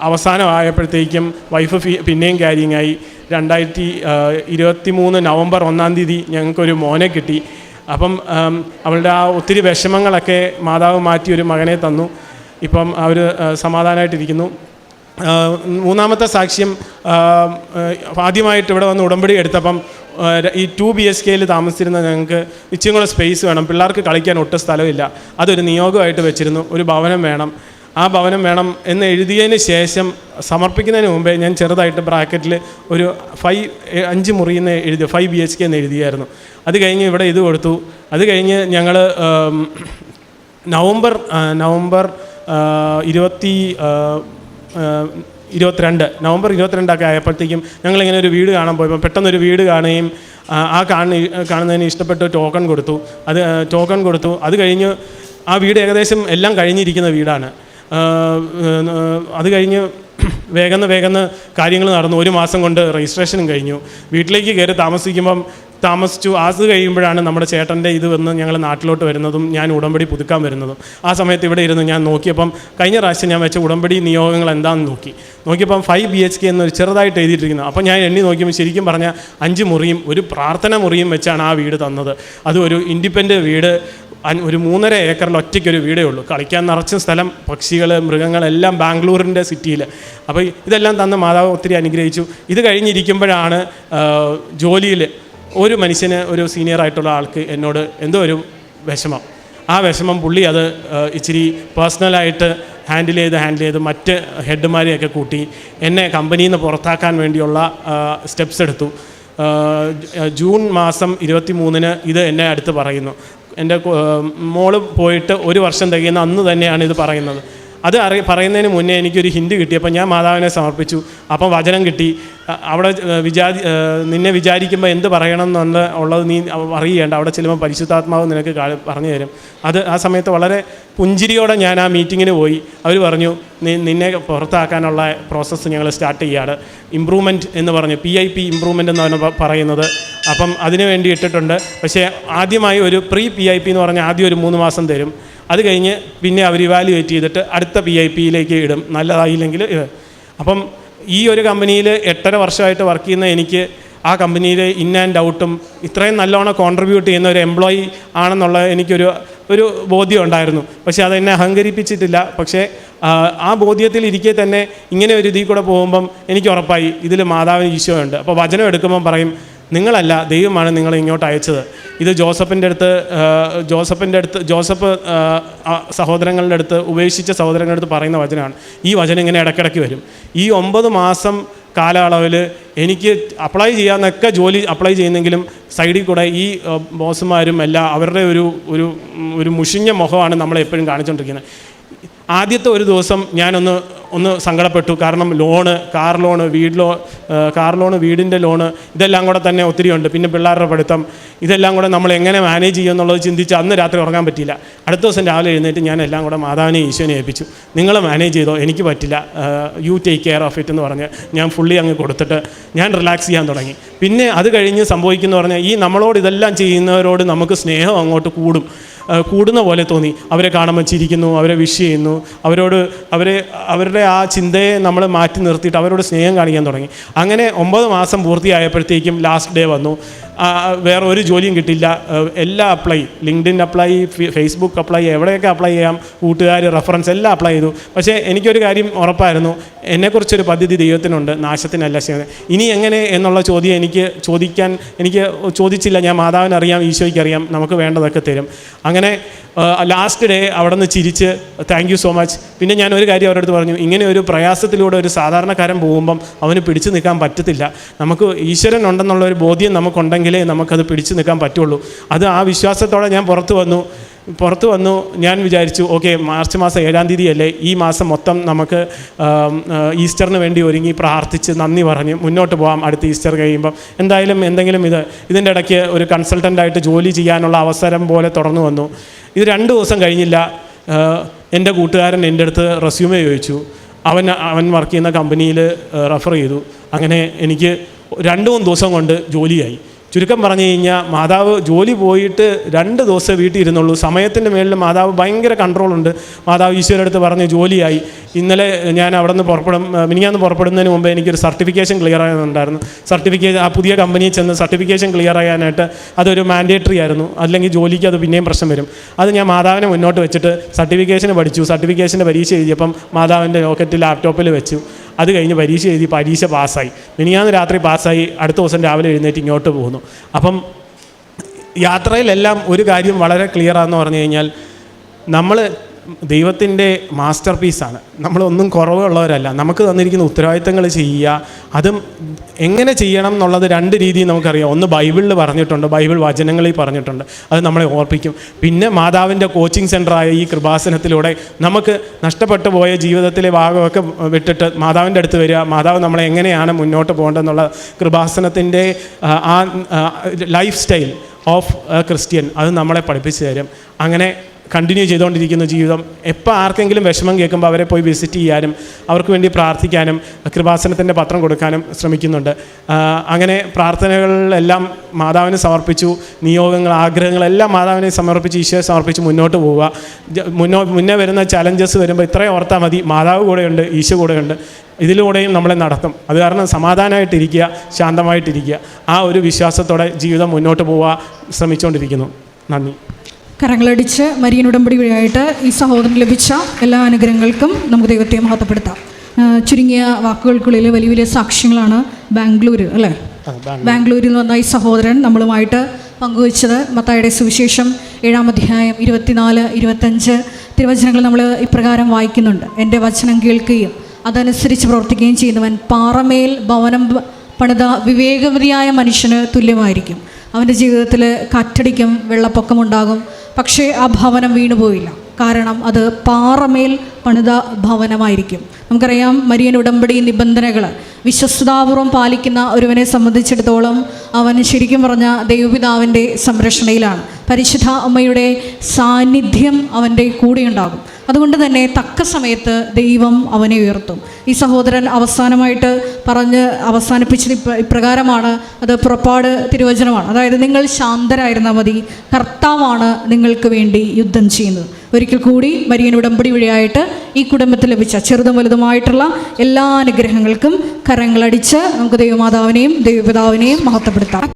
അവസാനമായപ്പോഴത്തേക്കും വൈഫ് പിന്നെയും ക്യാരിയിങ് ആയി. 2023 നവംബർ 1-ാം തീയതി ഞങ്ങൾക്കൊരു മോനെ കിട്ടി. അപ്പം അവളുടെ ആ ഒത്തിരി വിഷമങ്ങളൊക്കെ മാതാവ് മാറ്റി ഒരു മകനെ തന്നു. ഇപ്പം അവർ സമാധാനമായിട്ടിരിക്കുന്നു. 3ാമത്തെ സാക്ഷ്യം, ആദ്യമായിട്ട് ഇവിടെ വന്ന് ഉടമ്പടി എടുത്തപ്പം ഈ 2 BHKയിൽ താമസിച്ചിരുന്ന ഞങ്ങൾക്ക് ഇച്ചിരി കൂടെ സ്പേസ് വേണം, പിള്ളേർക്ക് കളിക്കാൻ ഒട്ടും സ്ഥലമില്ല. അതൊരു നിയോഗമായിട്ട് വെച്ചിരുന്നു. ഒരു ഭവനം വേണം, ആ ഭവനം വേണം എന്ന് എഴുതിയതിന് ശേഷം സമർപ്പിക്കുന്നതിന് മുമ്പേ ഞാൻ ചെറുതായിട്ട് ബ്രാക്കറ്റിൽ ഒരു 5 മുറിയെന്ന് എഴുതി 5 BHK എന്ന് എഴുതിയായിരുന്നു. അത് കഴിഞ്ഞ് ഇവിടെ ഇത് കൊടുത്തു. അത് കഴിഞ്ഞ് ഞങ്ങൾ നവംബർ 22 ആയപ്പോഴത്തേക്കും ഞങ്ങളിങ്ങനെ ഒരു വീട് കാണാൻ പോയപ്പോൾ പെട്ടെന്നൊരു വീട് കാണുകയും കാണുന്നതിന് ഇഷ്ടപ്പെട്ട് ടോക്കൺ കൊടുത്തു. അത് കഴിഞ്ഞ് ആ വീട് ഏകദേശം എല്ലാം കഴിഞ്ഞിരിക്കുന്ന വീടാണ്. അത് കഴിഞ്ഞ് വേഗം കാര്യങ്ങൾ നടന്നു. 1 മാസം കൊണ്ട് രജിസ്ട്രേഷനും കഴിഞ്ഞു. വീട്ടിലേക്ക് കയറി താമസിക്കുമ്പം താമസിച്ചു. അത് കഴിയുമ്പോഴാണ് നമ്മുടെ ചേട്ടൻ്റെ ഇത് വന്ന് ഞങ്ങൾ നാട്ടിലോട്ട് വരുന്നതും ഞാൻ ഉടമ്പടി പുതുക്കാൻ വരുന്നതും. ആ സമയത്ത് ഇവിടെ ഇരുന്ന് ഞാൻ നോക്കിയപ്പം കഴിഞ്ഞ പ്രാവശ്യം ഞാൻ വെച്ച ഉടമ്പടി നിയോഗങ്ങൾ എന്താണെന്ന് നോക്കിയപ്പം 5 BHK എന്നൊരു ചെറുതായിട്ട് എഴുതിയിട്ടിരിക്കുന്നു. അപ്പോൾ ഞാൻ എണ്ണി നോക്കിയപ്പോൾ ശരിക്കും പറഞ്ഞാൽ 5 മുറിയും ഒരു പ്രാർത്ഥന മുറിയും വെച്ചാണ് ആ വീട് തന്നത്. അത് ഒരു ഇൻഡിപെൻഡൻറ്റ് വീട്, ഒരു 3.5 ഏക്കറിൽ ഒറ്റയ്ക്കൊരു വീടേ ഉള്ളൂ. കളിക്കാൻ നിറച്ച സ്ഥലം, പക്ഷികൾ, മൃഗങ്ങളെല്ലാം ബാംഗ്ലൂരിൻ്റെ സിറ്റിയിൽ. അപ്പോൾ ഇതെല്ലാം തന്ന മാതാവ് ഒത്തിരി അനുഗ്രഹിച്ചു. ഇത് കഴിഞ്ഞിരിക്കുമ്പോഴാണ് ജോലിയിൽ ഒരു മനുഷ്യന്, ഒരു സീനിയറായിട്ടുള്ള ആൾക്ക് എന്നോട് എന്തോ ഒരു വിഷമം. ആ വിഷമം പുള്ളി അത് ഇച്ചിരി പേഴ്സണലായിട്ട് ഹാൻഡിൽ ചെയ്ത് മറ്റ് ഹെഡ്മാരെയൊക്കെ കൂട്ടി എന്നെ കമ്പനിയിൽ നിന്ന് പുറത്താക്കാൻ വേണ്ടിയുള്ള സ്റ്റെപ്സ് എടുത്തു. ജൂൺ മാസം 23-ന് ഇത് എന്നെ അടുത്ത് പറയുന്നു. എൻ്റെ മോള് പോയിട്ട് 1 വർഷം തികയുന്ന അന്ന് തന്നെയാണ് ഇത് പറയുന്നത്. അത് പറയുന്നതിന് മുന്നേ എനിക്കൊരു ഹിൻഡ് കിട്ടിയപ്പോൾ ഞാൻ മാതാവിനെ സമർപ്പിച്ചു. അപ്പം വചനം കിട്ടി. അവിടെ നിന്നെ വിചാരിക്കുമ്പോൾ എന്ത് പറയണം എന്നുള്ളത് നീ അറിയേണ്ട, അവിടെ ചെല്ലുമ്പോൾ പരിശുദ്ധാത്മാവ് നിനക്ക് പറഞ്ഞു തരും. അത് ആ സമയത്ത് വളരെ പുഞ്ചിരിയോടെ ഞാൻ ആ മീറ്റിങ്ങിന് പോയി. അവർ പറഞ്ഞു നിന്നെ പുറത്താക്കാനുള്ള പ്രോസസ്സ് ഞങ്ങൾ സ്റ്റാർട്ട് ചെയ്യാണ്. ഇമ്പ്രൂവ്മെൻറ്റ് എന്ന് പറഞ്ഞു, PIP ഇമ്പ്രൂവ്മെൻ്റ് എന്നാണ് പറയുന്നത്. അപ്പം അതിന് വേണ്ടി ഇട്ടിട്ടുണ്ട്. പക്ഷേ ആദ്യമായി ഒരു PIP എന്ന് പറഞ്ഞാൽ ആദ്യം ഒരു 3 മാസം തരും. അത് കഴിഞ്ഞ് പിന്നെ അവർ ഇവാലുവേറ്റ് ചെയ്തിട്ട് അടുത്ത PIPയിലേക്ക് ഇടും, നല്ലതായില്ലെങ്കിൽ ഇത്. അപ്പം ഈ ഒരു കമ്പനിയിൽ 8.5 വർഷമായിട്ട് വർക്ക് ചെയ്യുന്ന എനിക്ക് ആ കമ്പനിയിൽ ഇൻ ആൻഡ് ഔട്ടും ഇത്രയും നല്ലോണം കോൺട്രിബ്യൂട്ട് ചെയ്യുന്ന ഒരു എംപ്ലോയി ആണെന്നുള്ള എനിക്കൊരു ബോധ്യം ഉണ്ടായിരുന്നു. പക്ഷേ അതെന്നെ അഹങ്കരിപ്പിച്ചിട്ടില്ല. പക്ഷേ ആ ബോധ്യത്തിൽ ഇരിക്കെ തന്നെ ഇങ്ങനെ ഒരു ഇതിൽ കൂടെ പോകുമ്പം എനിക്ക് ഉറപ്പായി ഇതിൽ മാതാവിന് ഈശോയുണ്ട്. അപ്പോൾ വചനം എടുക്കുമ്പം പറയും, നിങ്ങളല്ല, ദൈവമാണ് നിങ്ങളെ ഇങ്ങോട്ട് അയച്ചത്. ഇത് ജോസഫ് സഹോദരങ്ങളുടെ അടുത്ത്, ഉപേക്ഷിച്ച സഹോദരങ്ങളുടെ അടുത്ത് പറയുന്ന വചനമാണ്. ഈ വചനം ഇങ്ങനെ ഇടയ്ക്കിടയ്ക്ക് വരും. ഈ 9 മാസം കാലയളവിൽ എനിക്ക് അപ്ലൈ ചെയ്യാമെന്നൊക്കെ ജോലി അപ്ലൈ ചെയ്യുന്നെങ്കിലും സൈഡിൽ കൂടെ ഈ ബോസുമാരും എല്ലാം അവരുടെ ഒരു മുഷിഞ്ഞ മുഖമാണ് നമ്മളെപ്പോഴും കാണിച്ചുകൊണ്ടിരിക്കുന്നത്. ആദ്യത്തെ ഒരു ദിവസം ഞാനൊന്ന് സങ്കടപ്പെട്ടു. കാരണം കാർ ലോണ്, വീടിൻ്റെ ലോണ്, ഇതെല്ലാം കൂടെ തന്നെ ഒത്തിരി ഉണ്ട്. പിന്നെ പിള്ളേരുടെ പഠിത്തം, ഇതെല്ലാം കൂടെ നമ്മൾ എങ്ങനെ മാനേജ് ചെയ്യുക എന്നുള്ളത് ചിന്തിച്ച് അന്ന് രാത്രി ഉറങ്ങാൻ പറ്റിയില്ല. അടുത്ത ദിവസം രാവിലെ എഴുന്നേറ്റ് ഞാൻ എല്ലാം കൂടെ മാതാവിനെ ഈശോനെ ഏൽപ്പിച്ചു. നിങ്ങൾ മാനേജ് ചെയ്തോ, എനിക്ക് പറ്റില്ല, you take care of it എന്ന് പറഞ്ഞ് ഞാൻ ഫുള്ളി അങ്ങ് കൊടുത്തിട്ട് ഞാൻ റിലാക്സ് ചെയ്യാൻ തുടങ്ങി. പിന്നെ അത് കഴിഞ്ഞ് സംഭവിക്കുന്നു പറഞ്ഞാൽ ഈ നമ്മളോട് ഇതെല്ലാം ചെയ്യുന്നവരോട് നമുക്ക് സ്നേഹം അങ്ങോട്ട് കൂടുന്ന പോലെ തോന്നി. അവരെ കാണുമ്പോൾ ചിരിക്കുന്നു, അവരെ വിഷ് ചെയ്യുന്നു, അവരുടെ ആ ചിന്തയെ നമ്മൾ മാറ്റി നിർത്തിയിട്ട് അവരോട് സ്നേഹം കാണിക്കാൻ തുടങ്ങി. അങ്ങനെ 9 മാസം പൂർത്തിയായപ്പോഴത്തേക്കും ലാസ്റ്റ് ഡേ വന്നു. വേറെ ഒരു ജോലിയും കിട്ടില്ല. എല്ലാം apply, LinkedIn apply, Facebook apply, എവിടെയൊക്കെ അപ്ലൈ ചെയ്യാം, കൂട്ടുകാർ, റെഫറൻസ് എല്ലാം അപ്ലൈ ചെയ്തു. പക്ഷേ എനിക്കൊരു കാര്യം ഉറപ്പായിരുന്നു, എന്നെക്കുറിച്ചൊരു പദ്ധതി ദൈവത്തിനുണ്ട്, നാശത്തിനല്ല. ഇനി എങ്ങനെ എന്നുള്ള ചോദ്യം എനിക്ക് ചോദിച്ചില്ല. ഞാൻ മാതാവിനറിയാം, ഈശോയ്ക്കറിയാം, നമുക്ക് വേണ്ടതൊക്കെ തരും. അങ്ങനെ ലാസ്റ്റ് ഡേ അവിടെ നിന്ന് ചിരിച്ച് താങ്ക് യു സോ മച്ച്. പിന്നെ ഞാൻ ഒരു കാര്യം അവരുടെ അടുത്ത് പറഞ്ഞു, ഇങ്ങനെ ഒരു പ്രയാസത്തിലൂടെ ഒരു സാധാരണക്കാരൻ പോകുമ്പം അവന് പിടിച്ചു നിൽക്കാൻ പറ്റത്തില്ല. നമുക്ക് ഈശ്വരൻ ഉണ്ടെന്നുള്ള ഒരു ബോധ്യം നമുക്കുണ്ടെങ്കിലേ നമുക്കത് പിടിച്ചു നിൽക്കാൻ പറ്റുള്ളൂ. അത് ആ വിശ്വാസത്തോടെ ഞാൻ പുറത്ത് വന്നു. ഞാൻ വിചാരിച്ചു, ഓക്കെ, മാർച്ച് മാസം 7-ാം തീയതി അല്ലേ, ഈ മാസം മൊത്തം നമുക്ക് ഈസ്റ്ററിന് വേണ്ടി ഒരുങ്ങി പ്രാർത്ഥിച്ച് നന്ദി പറഞ്ഞ് മുന്നോട്ട് പോകാം. അടുത്ത ഈസ്റ്റർ കഴിയുമ്പം എന്തായാലും എന്തെങ്കിലും ഇതിൻ്റെ ഇടയ്ക്ക് ഒരു കൺസൾട്ടൻ്റായിട്ട് ജോലി ചെയ്യാനുള്ള അവസരം പോലെ തുറന്നു വന്നു. ഇത് 2 ദിവസം കഴിഞ്ഞില്ല, എൻ്റെ കൂട്ടുകാരൻ എൻ്റെ അടുത്ത് റെസ്യൂമേ ചോദിച്ചു. അവൻ വർക്ക് ചെയ്യുന്ന കമ്പനിയിൽ റെഫർ ചെയ്തു. അങ്ങനെ എനിക്ക് 2-3 ദിവസം കൊണ്ട് ജോലിയായി. ചുരുക്കം പറഞ്ഞു കഴിഞ്ഞാൽ മാതാവ് ജോലി പോയിട്ട് 2 ദിവസം വീട്ടിൽ ഇരുന്നുള്ളൂ. സമയത്തിൻ്റെ മേളിൽ മാതാവ് ഭയങ്കര കൺട്രോളുണ്ട്. മാതാവ് ഈശോയുടെ അടുത്ത് പറഞ്ഞ് ജോലിയായി. ഇന്നലെ ഞാൻ അവിടെ നിന്ന് മിനിഞ്ഞാന്ന് പുറപ്പെടുന്നതിന് മുമ്പ് എനിക്കൊരു സർട്ടിഫിക്കേഷൻ ക്ലിയർ ആകുന്നുണ്ടായിരുന്നു. ആ പുതിയ കമ്പനിയിൽ ചെന്ന് സർട്ടിഫിക്കേഷൻ ക്ലിയർ ചെയ്യാനായിട്ട് അതൊരു മാൻഡേറ്ററി ആയിരുന്നു. അല്ലെങ്കിൽ ജോലിക്ക് അത് പിന്നെയും പ്രശ്നം വരും. അത് ഞാൻ മാതാവിനെ മുന്നോട്ട് വെച്ചിട്ട് സർട്ടിഫിക്കേഷന് പഠിച്ചു. സർട്ടിഫിക്കേഷൻ്റെ പരീക്ഷ എഴുതിയപ്പം മാതാവിൻ്റെ ലോക്കറ്റ് ലാപ്ടോപ്പിൽ വെച്ചു. അത് കഴിഞ്ഞ് പരീക്ഷ എഴുതി, പരീക്ഷ പാസ്സായി. മിനിഞ്ഞാന്ന് രാത്രി പാസ്സായി. അടുത്ത ദിവസം രാവിലെ എഴുന്നേറ്റ് ഇങ്ങോട്ട് പോകുന്നു. അപ്പം യാത്രയിലെല്ലാം ഒരു കാര്യം വളരെ ക്ലിയറാണെന്ന് പറഞ്ഞു കഴിഞ്ഞാൽ, നമ്മൾ ദൈവത്തിൻ്റെ മാസ്റ്റർ പീസാണ്. നമ്മളൊന്നും കുറവുള്ളവരല്ല. നമുക്ക് തന്നിരിക്കുന്ന ഉത്തരവാദിത്തങ്ങൾ ചെയ്യുക. അതും എങ്ങനെ ചെയ്യണം എന്നുള്ളത് 2 രീതിയിൽ നമുക്കറിയാം. ഒന്ന് ബൈബിളിൽ പറഞ്ഞിട്ടുണ്ട്, ബൈബിൾ വചനങ്ങളിൽ പറഞ്ഞിട്ടുണ്ട്, അത് നമ്മളെ ഓർപ്പിക്കും. പിന്നെ മാതാവിൻ്റെ കോച്ചിങ് സെൻ്ററായ ഈ കൃപാസനത്തിലൂടെ നമുക്ക് നഷ്ടപ്പെട്ടു പോയ ജീവിതത്തിലെ ഭാഗമൊക്കെ വിട്ടിട്ട് മാതാവിൻ്റെ അടുത്ത് വരിക, മാതാവ് നമ്മളെ എങ്ങനെയാണ് മുന്നോട്ട് പോകേണ്ടതെന്നുള്ള കൃപാസനത്തിൻ്റെ ആ life style of A Christian അത് നമ്മളെ പഠിപ്പിച്ചു തരും. അങ്ങനെ കണ്ടിന്യൂ ചെയ്തുകൊണ്ടിരിക്കുന്ന ജീവിതം. എപ്പോൾ ആർക്കെങ്കിലും വിഷമം കേൾക്കുമ്പോൾ അവരെ പോയി വിസിറ്റ് ചെയ്യാനും അവർക്ക് വേണ്ടി പ്രാർത്ഥിക്കാനും കൃപാസനത്തിൻ്റെ പത്രം കൊടുക്കാനും ശ്രമിക്കുന്നുണ്ട്. അങ്ങനെ പ്രാർത്ഥനകളെല്ലാം മാതാവിന് സമർപ്പിച്ചു, നിയോഗങ്ങൾ, ആഗ്രഹങ്ങളെല്ലാം മാതാവിനെ സമർപ്പിച്ച് ഈശോയെ സമർപ്പിച്ച് മുന്നോട്ട് പോവുക. മുന്നേ വരുന്ന ചലഞ്ചസ് വരുമ്പോൾ ഇത്രയും ഓർത്താൽ മതി, മാതാവ് കൂടെയുണ്ട്, ഈശോ കൂടെയുണ്ട്, ഇതിലൂടെയും നമ്മളെ നടത്തും. അത് കാരണം സമാധാനമായിട്ടിരിക്കുക, ശാന്തമായിട്ടിരിക്കുക, ആ ഒരു വിശ്വാസത്തോടെ ജീവിതം മുന്നോട്ട് പോവാൻ ശ്രമിച്ചുകൊണ്ടിരിക്കുന്നു. നന്ദി. കരങ്ങളടിച്ച് മരിയൻ ഉടമ്പടി വഴിയായിട്ട് ഈ സഹോദരന് ലഭിച്ച എല്ലാ അനുഗ്രഹങ്ങൾക്കും നമുക്ക് ദൈവത്തെ മഹത്വപ്പെടുത്താം. ചുരുങ്ങിയ വാക്കുകൾക്കുള്ളിൽ വലിയ വലിയ സാക്ഷ്യങ്ങളാണ് ബാംഗ്ലൂർ, അല്ലേ? ബാംഗ്ലൂരിൽ നിന്ന് വന്ന ഈ സഹോദരൻ നമ്മളുമായിട്ട് പങ്കുവച്ചത്. മത്തായിയുടെ സുവിശേഷം 7-ാം അധ്യായം 24-25 തിരുവചനങ്ങൾ നമ്മൾ ഇപ്രകാരം വായിക്കുന്നുണ്ട്: എൻ്റെ വചനം കേൾക്കുകയും അതനുസരിച്ച് പ്രവർത്തിക്കുകയും ചെയ്യുന്നവൻ പാറമേൽ ഭവനം പണിത വിവേകവതിയായ മനുഷ്യന് തുല്യമായിരിക്കും. അവൻ്റെ ജീവിതത്തിൽ കാറ്റടിക്കും, വെള്ളപ്പൊക്കമുണ്ടാകും, പക്ഷേ ആ ഭവനം വീണുപോയില്ല. കാരണം അത് പാറമേൽ പണിത ഭവനമായിരിക്കും. നമുക്കറിയാം, മരിയൻ ഉടമ്പടി നിബന്ധനകൾ വിശ്വസ്തതാപൂർവം പാലിക്കുന്ന ഒരുവനെ സംബന്ധിച്ചിടത്തോളം അവൻ ശരിക്കും പറഞ്ഞ ദൈവപിതാവിൻ്റെ സംരക്ഷണയിലാണ്. പരിശുദ്ധ അമ്മയുടെ സാന്നിധ്യം അവൻ്റെ കൂടെയുണ്ടാകും. അതുകൊണ്ട് തന്നെ തക്ക സമയത്ത് ദൈവം അവനെ ഉയർത്തും. ഈ സഹോദരൻ അവസാനമായിട്ട് പറഞ്ഞ് അവസാനിപ്പിച്ചത് ഇപ്രകാരമാണ്. അത് പുറപ്പാട് തിരുവചനമാണ്. അതായത്, നിങ്ങൾ ശാന്തരായിരുന്നാൽ മതി, കർത്താവാണ് നിങ്ങൾക്ക് വേണ്ടി യുദ്ധം ചെയ്യുന്നത്. ഒരിക്കൽ കൂടി മരിയൻ ഉടമ്പടി വഴിയായിട്ട് ഈ കുടുംബത്തിൽ ലഭിച്ച ചെറുതും വലുതുമായിട്ടുള്ള എല്ലാ അനുഗ്രഹങ്ങൾക്കും കരങ്ങളടിച്ച് നമുക്ക് ദൈവമാതാവിനെയും ദൈവപിതാവിനെയും മഹത്വപ്പെടുത്താം.